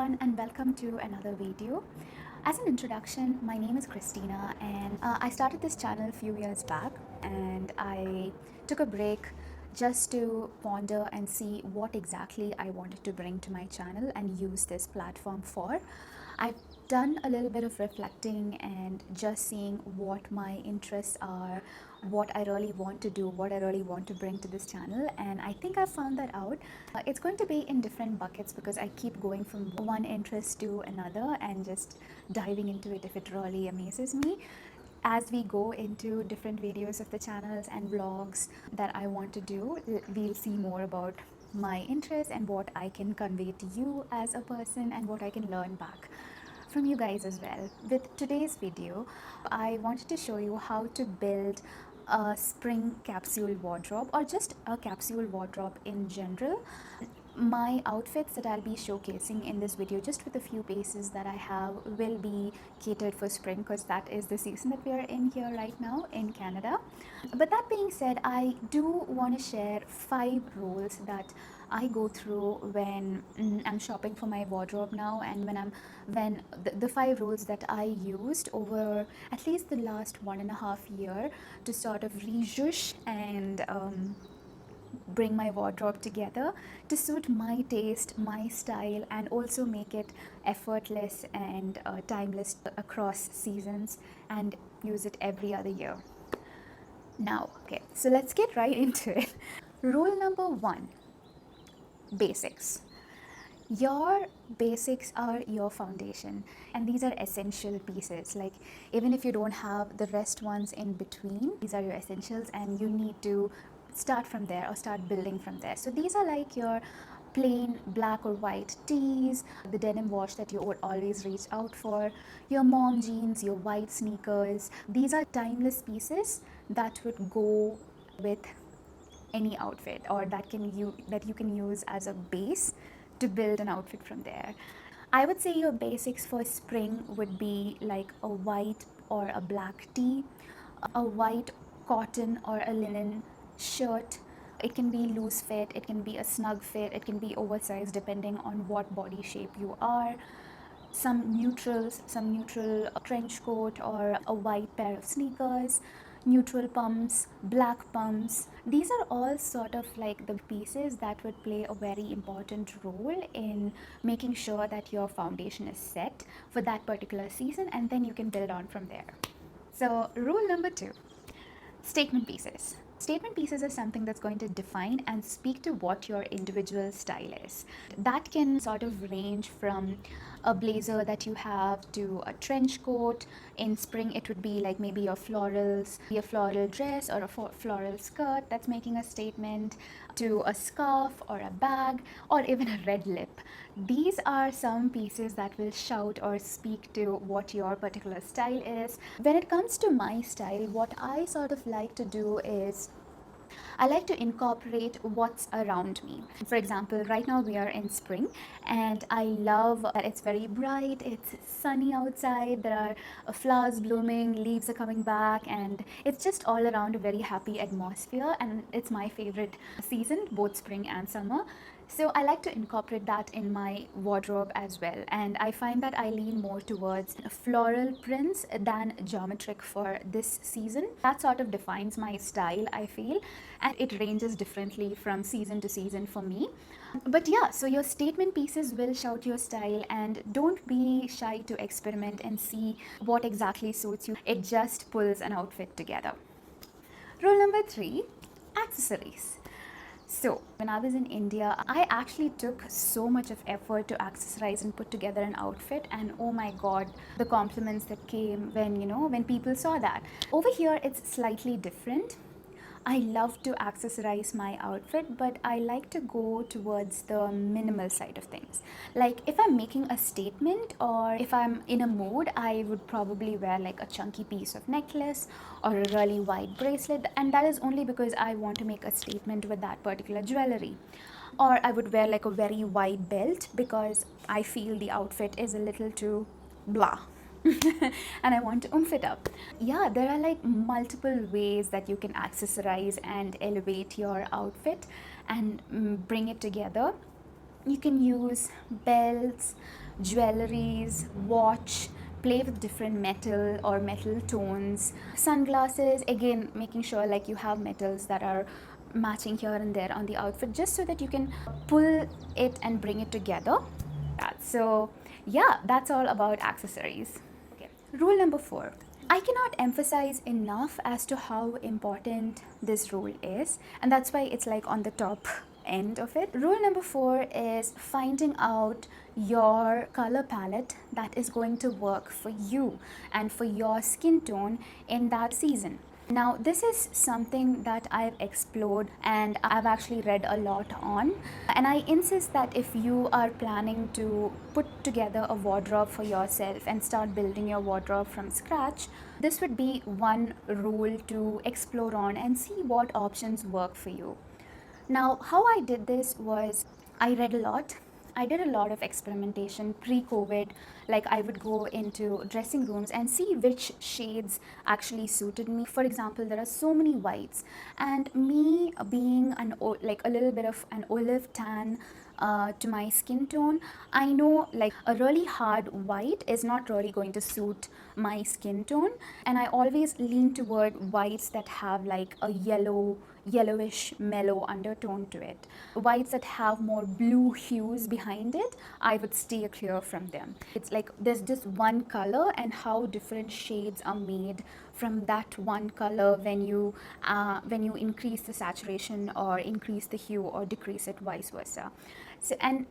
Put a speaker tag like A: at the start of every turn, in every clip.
A: everyone, and welcome to another video. As an introduction, my name is Christina, and I started this channel a few years back, and I took a break just to ponder and see what exactly I wanted to bring to my channel and use this platform for. I've done a little bit of reflecting and just seeing what my interests are, what I really want to do, what I really want to bring to this channel, and I think I found that out. It's going to be in different buckets because I keep going from one interest to another and just diving into it if it really amazes me. As we go into different videos of the channels and vlogs that I want to do, we'll see more about my interests and what I can convey to you as a person and what I can learn back from you guys as well. With today's video, I wanted to show you how to build a spring capsule wardrobe or just a capsule wardrobe in general. My outfits that I'll be showcasing in this video, just with a few pieces that I have, will be catered for spring because that is the season that we are in here right now in Canada. But that being said, I do want to share 5 rules that I go through when I'm shopping for my wardrobe now, and when the 5 rules that I used over at least the last 1.5 year to sort of rezhush and bring my wardrobe together to suit my taste, my style, and also make it effortless and timeless across seasons and use it every other year. Now, okay, so let's get right into it. Rule number 1: basics. Your basics are your foundation, and these are essential pieces. Like, even if you don't have the rest ones in between, these are your essentials, and you need to start from there or start building from there. So these are like your plain black or white tees, the denim wash that you would always reach out for, your mom jeans, your white sneakers. These are timeless pieces that would go with any outfit, or that you can use as a base to build an outfit from there. I would say your basics for spring would be like a white or a black tee, a white cotton or a linen shirt. It can be loose fit, it can be a snug fit, it can be oversized depending on what body shape you are. Some neutrals, some neutral trench coat or a white pair of sneakers, neutral pumps, black pumps. These are all sort of like the pieces that would play a very important role in making sure that your foundation is set for that particular season, and then you can build on from there. So, rule number 2: statement pieces. Statement pieces are something that's going to define and speak to what your individual style is. That can sort of range from a blazer that you have to a trench coat. In spring, it would be like maybe a floral dress or a floral skirt that's making a statement, to a scarf or a bag or even a red lip. These are some pieces that will shout or speak to what your particular style is. When it comes to my style, what I sort of like to do is I like to incorporate what's around me. For example, right now we are in spring, and I love that it's very bright, it's sunny outside, there are flowers blooming, leaves are coming back, and it's just all around a very happy atmosphere. And it's my favorite season, both spring and summer. So I like to incorporate that in my wardrobe as well, and I find that I lean more towards floral prints than geometric for this season. That sort of defines my style, I feel, and it ranges differently from season to season for me. But yeah, so your statement pieces will shout your style, and don't be shy to experiment and see what exactly suits you. It just pulls an outfit together. Rule number 3: accessories. So, when I was in India, I actually took so much of effort to accessorize and put together an outfit, and oh my god, the compliments that came when people saw that. Over here, it's slightly different. I love to accessorize my outfit, but I like to go towards the minimal side of things. Like, if I'm making a statement or if I'm in a mood, I would probably wear like a chunky piece of necklace or a really wide bracelet, and that is only because I want to make a statement with that particular jewelry. Or I would wear like a very wide belt because I feel the outfit is a little too blah. And I want to oomph it up. Yeah, there are like multiple ways that you can accessorize and elevate your outfit and bring it together. You can use belts, jewelries, watch, play with different metal or metal tones, sunglasses, again making sure like you have metals that are matching here and there on the outfit, just so that you can pull it and bring it together. So yeah, that's all about accessories. Okay. Rule number 4. I cannot emphasize enough as to how important this rule is, and that's why it's like on the top end of it. Rule number 4 is finding out your color palette that is going to work for you and for your skin tone in that season. Now, this is something that I've explored and I've actually read a lot on. And I insist that if you are planning to put together a wardrobe for yourself and start building your wardrobe from scratch, this would be one rule to explore on and see what options work for you. Now, how I did this was I read a lot. I did a lot of experimentation pre-COVID. Like, I would go into dressing rooms and see which shades actually suited me. For example, there are so many whites, and me being like a little bit of an olive tan to my skin tone, I know like a really hard white is not really going to suit my skin tone, and I always lean toward whites that have like a yellowish mellow undertone to it. Whites that have more blue hues behind it, I would steer clear from them. It's like there's just one color, and how different shades are made from that one color when you increase the saturation or increase the hue or decrease it, vice versa. So, and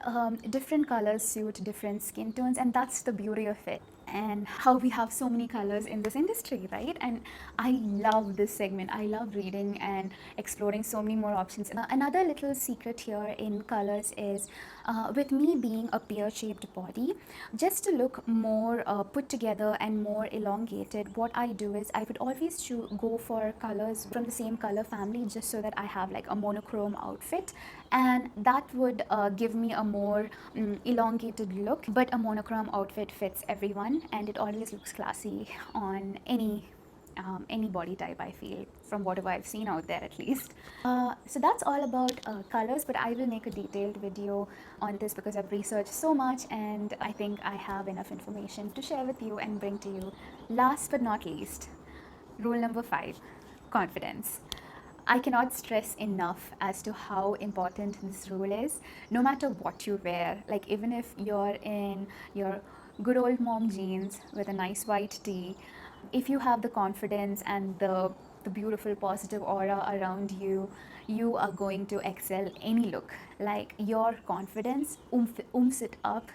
A: different colors suit different skin tones, and that's the beauty of it, and how we have so many colors in this industry, right? And I love this segment. I love reading and exploring so many more options. Another little secret here in colors is with me being a pear-shaped body, just to look more put together and more elongated, what I do is I would always go for colors from the same color family, just so that I have like a monochrome outfit, and that would give me a more elongated look. But a monochrome outfit fits everyone, and it always looks classy on any body type, I feel, from whatever I've seen out there at least. So that's all about colors, but I will make a detailed video on this because I've researched so much, and I think I have enough information to share with you and bring to you. Last but not least, rule number 5, confidence. I cannot stress enough as to how important this rule is. No matter what you wear, like even if you're in your good old mom jeans with a nice white tee, if you have the confidence and the beautiful positive aura around you, you are going to excel any look. Like, your confidence oomphs it up.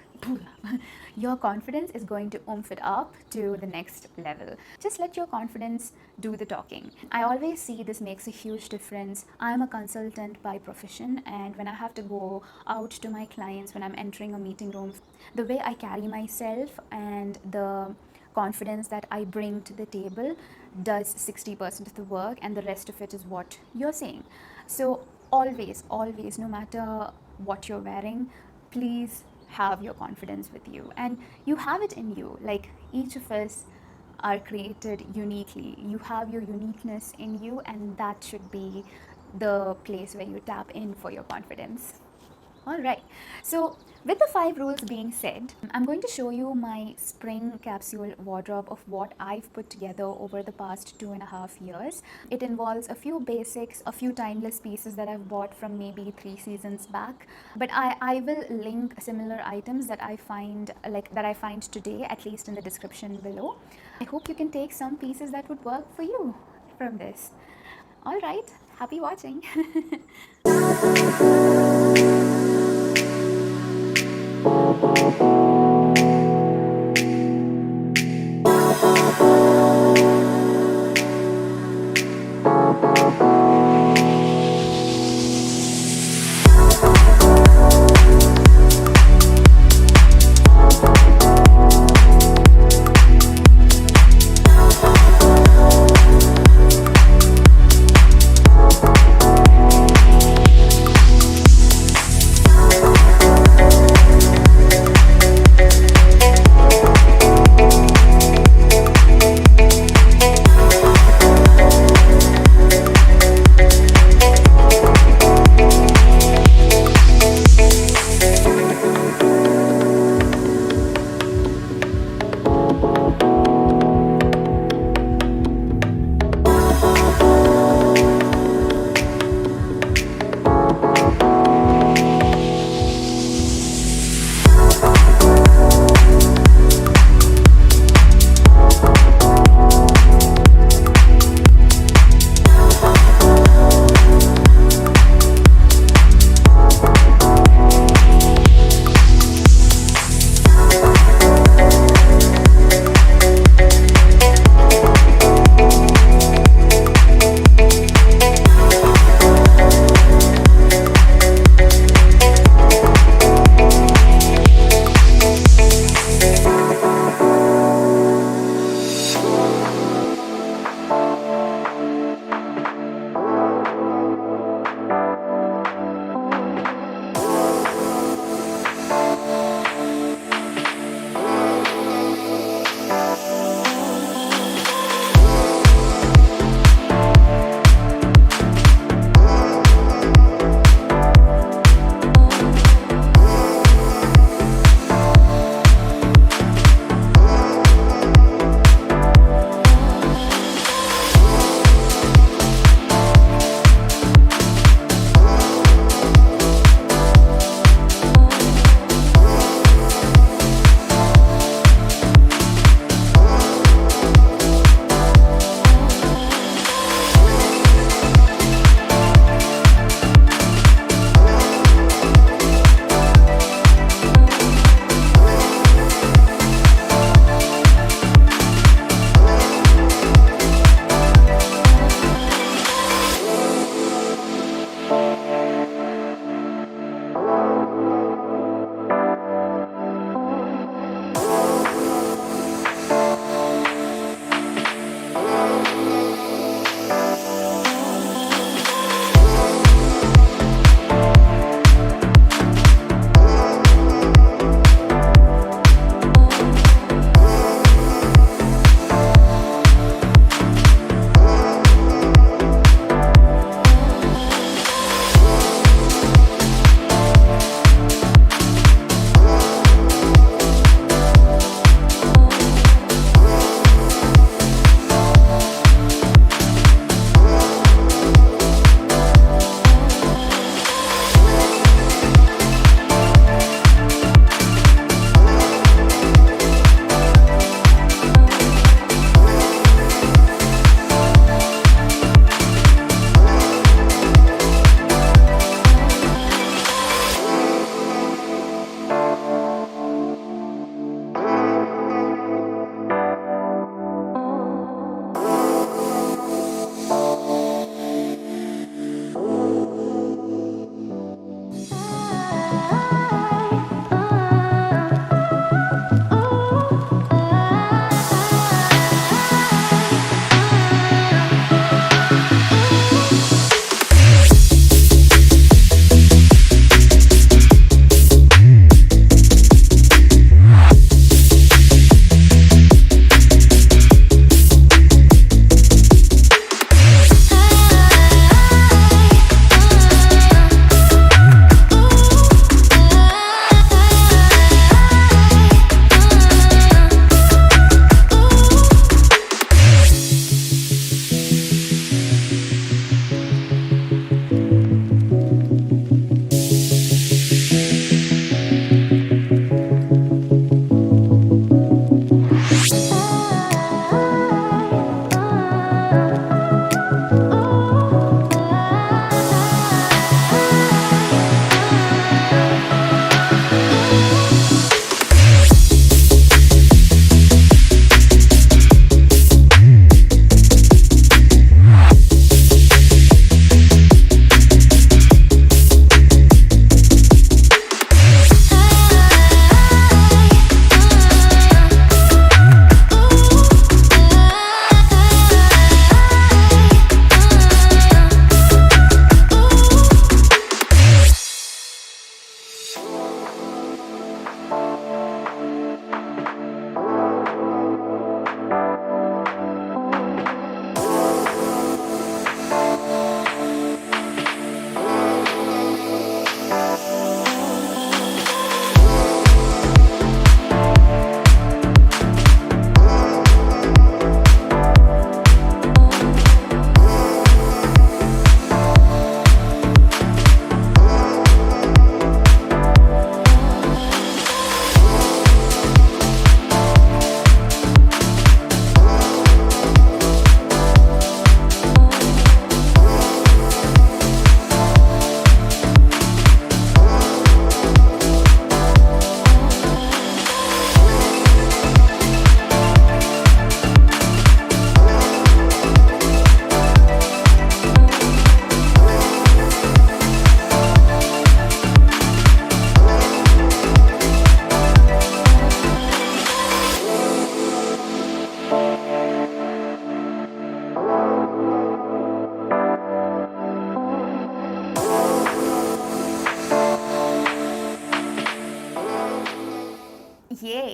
A: Your confidence is going to oomph it up to the next level. Just let your confidence do the talking. I always see this makes a huge difference. I'm a consultant by profession, and when I have to go out to my clients, when I'm entering a meeting room, the way I carry myself and the confidence that I bring to the table does 60% of the work, and the rest of it is what you're saying. So always, no matter what you're wearing, please have your confidence with you, and you have it in you. Like, each of us are created uniquely. You have your uniqueness in you, and that should be the place where you tap in for your confidence. All right, so with the 5 rules being said, I'm going to show you my spring capsule wardrobe of what I've put together over the past 2.5 years. It involves a few basics, a few timeless pieces that I've bought from maybe 3 seasons back, but I will link similar items that I find today, at least in the description below. I hope you can take some pieces that would work for you from this. All right, happy watching.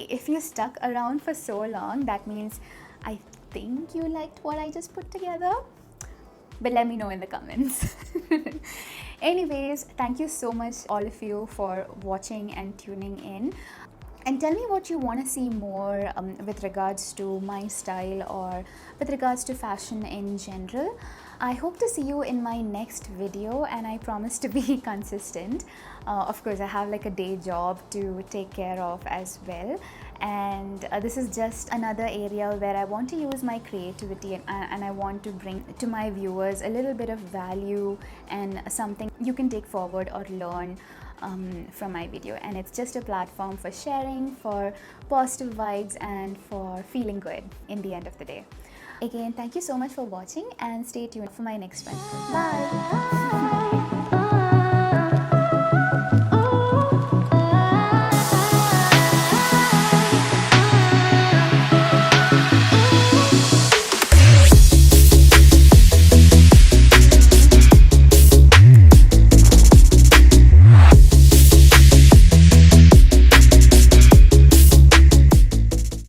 A: Hey, if you stuck around for so long, that means I think you liked what I just put together. But let me know in the comments. Anyways, thank you so much, all of you, for watching and tuning in. And tell me what you want to see more with regards to my style or with regards to fashion in general. I hope to see you in my next video, and I promise to be consistent. Of course, I have like a day job to take care of as well, and this is just another area where I want to use my creativity, and I want to bring to my viewers a little bit of value and something you can take forward or learn from my video. And it's just a platform for sharing, for positive vibes, and for feeling good in the end of the day. Again, thank you so much for watching, and stay tuned for my next one. Bye.